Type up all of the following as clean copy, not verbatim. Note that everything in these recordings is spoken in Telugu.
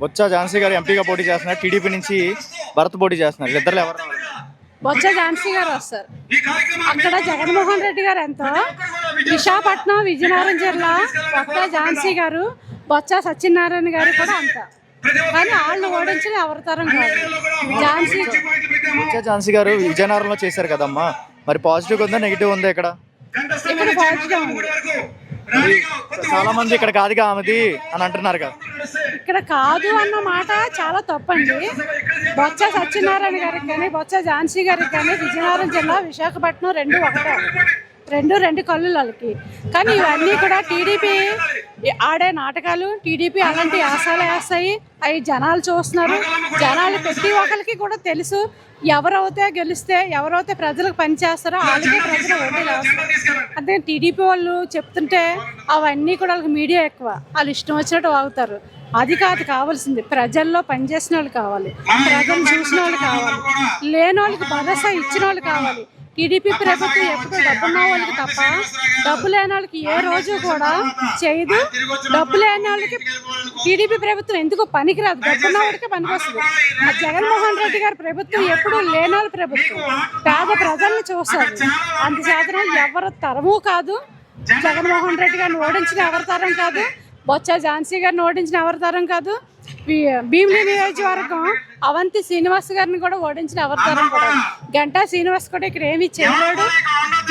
బొత్స ఝాన్సీ గారు ఎంపీగా పోటీ చేస్తున్నారు. టీడీపీ నుంచి భరత్ పోటీ చేస్తున్నారు. ఇద్దరు ఎవరు రావాలి? బొత్స ఝాన్సీ గారు వస్తారు. అక్కడ జగన్మోహన్ రెడ్డి గారు ఎంతో, విశాఖపట్నం విజయనగరం జిల్లా బొత్స ఝాన్సీ గారు, బొత్స సత్యనారాయణ గారు కూడా అంత. కానీ వాళ్ళు ఓడించిన ఎవరితరం కాదు. బొత్స ఝాన్సీ గారు విజయనగరంలో చేశారు కదమ్మా, మరి పాజిటివ్ ఉందా నెగిటివ్ ఉందా? ఇక్కడ పాజిటివ్ ఉంది. చాలా మంది ఇక్కడ కాదుగా ఆమెది అని అంటున్నారు కదా. ఇక్కడ కాదు అన్న మాట చాలా తప్పండి. బొత్స సత్యనారాయణ గారికి కానీ బొత్స ఝాన్సీ గారికి కానీ విజయనగరం జిల్లా విశాఖపట్నం రెండు ఒకటే, రెండు కళ్ళు వాళ్ళకి. కానీ ఇవన్నీ కూడా టీడీపీ ఆడే నాటకాలు. టీడీపీ అలాంటి ఆశాలు వేస్తాయి, అవి జనాలు చూస్తున్నారు. జనాలు ప్రతి ఒక్కరికి కూడా తెలుసు ఎవరైతే గెలిస్తే, ఎవరైతే ప్రజలకు పనిచేస్తారో వాళ్ళకే ప్రజలు ఓట్లు వేస్తారు. అంటే టీడీపీ వాళ్ళు చెప్తుంటే అవన్నీ కూడా వాళ్ళకి మీడియా ఎక్కువ, వాళ్ళు ఇష్టం వచ్చినట్టు వాగుతారు. అది కాదు కావాల్సింది, ప్రజల్లో పనిచేసిన వాళ్ళు కావాలి, ప్రజలు చూసిన వాళ్ళు కావాలి, లేని వాళ్ళకి భరోసా ఇచ్చిన వాళ్ళు కావాలి. టీడీపీ ప్రభుత్వం ఎప్పుడు డబ్బున్న వాళ్ళకి తప్ప డబ్బు లేని వాళ్ళకి ఏ రోజు కూడా చేయదు. డబ్బు లేని వాళ్ళకి టీడీపీ ప్రభుత్వం ఎందుకు పనికిరాదు, డబ్బున్న వాడికి పనికొస్తుంది. ఆ జగన్మోహన్ రెడ్డి గారి ప్రభుత్వం ఎప్పుడు లేని వాళ్ళ ప్రభుత్వం, పేద ప్రజల్ని చూస్తారు. అందుచేత ఎవరి తరము కాదు, జగన్మోహన్ రెడ్డి గారిని ఓడించిన ఎవరి తరం కాదు, బొత్స ఝాన్సీ గారిని ఓడించిన ఎవరి తరం కాదు, భీమిలి నియోజకవర్గం అవంతి శ్రీనివాస్ గారిని కూడా ఓడించిన ఎవరి తరం కూడా. గంటా శ్రీనివాస్ కూడా ఇక్కడ ఏమి చేయలేడు.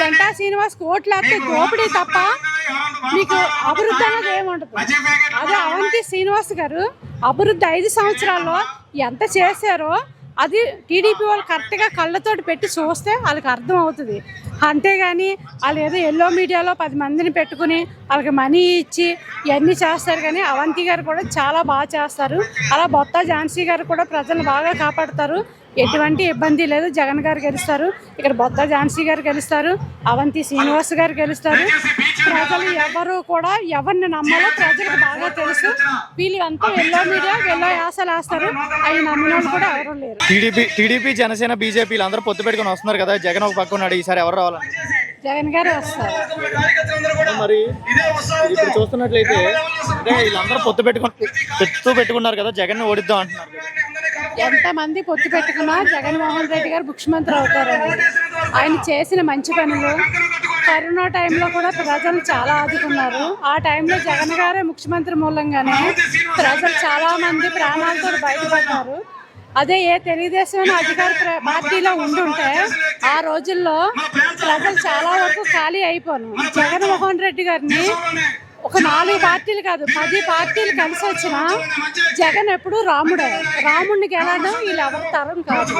గంటా శ్రీనివాస్ ఓట్లు వేస్తే దోపిడీ తప్ప మీకు అభివృద్ధి అనేది ఏముండదు. అదే అవంతి శ్రీనివాస్ గారు అభివృద్ధి 5 సంవత్సరాల్లో ఎంత చేశారో అది టీడీపీ వాళ్ళు కరెక్ట్గా కళ్ళతోటి పెట్టి చూస్తే వాళ్ళకి అర్థం అవుతుంది. అంతేగాని వాళ్ళు ఏదో ఎల్లో మీడియాలో 10 మందిని పెట్టుకుని వాళ్ళకి మనీ ఇచ్చి ఇవన్నీ చేస్తారు. కానీ అవంతి గారు కూడా చాలా బాగా చేస్తారు. అలా బొత్స ఝాన్సీ గారు కూడా ప్రజలు బాగా కాపాడుతారు. ఎటువంటి ఇబ్బంది లేదు. జగన్ గారు గెలుస్తారు, ఇక్కడ బొత్స ఝాన్సీ గారు గెలుస్తారు, అవంతి శ్రీనివాస్ గారు గెలుస్తారు. ప్రజలు ఎవరు కూడా ఎవరిని నమ్మాలో ప్రజలకు బాగా తెలుసు. వీళ్ళు అంతా ఎల్లో మీడియా ఎల్లో యాసలు వేస్తారు, అవి నమ్మిన వాళ్ళు కూడా ఎవరు లేరు. టీడీపీ జనసేన బీజేపీ అందరూ పొత్తు పెట్టుకుని వస్తున్నారు కదా. జగన్ ఒక పక్క ఉన్నాడు, ఈసారి ఎవరు రావాలని? జగన్ గారు వస్తారు. మరి ఇప్పుడు చూస్తున్నట్లయితే వీళ్ళందరూ పొత్తు పెట్టుకున్నారు కదా, జగన్ ఓడిద్దాం అంటున్నారు. ఎంతమంది పొత్తు పెట్టుకున్నా జగన్మోహన్ రెడ్డి గారు ముఖ్యమంత్రి అవుతారండి. ఆయన చేసిన మంచి పనులు, కరోనా టైంలో కూడా ప్రజలు చాలా ఆదుకున్నారు. ఆ టైంలో జగన్ గారే ముఖ్యమంత్రి మూలంగానే ప్రజలు చాలా మంది ప్రాణాలతో బయటపడ్డారు. అదే ఏ తెలుగుదేశం అధికార పార్టీలో ఉండుంటే ఆ రోజుల్లో ప్రజలు చాలా వరకు ఖాళీ అయిపోను. జగన్మోహన్ రెడ్డి గారిని ఒక 4 పార్టీలు కాదు 10 పార్టీలు కలిసి వచ్చినా జగన్ ఎప్పుడు రాముడే. రాముడిని గెలడం వీళ్ళు ఎవరి తరం కాదు.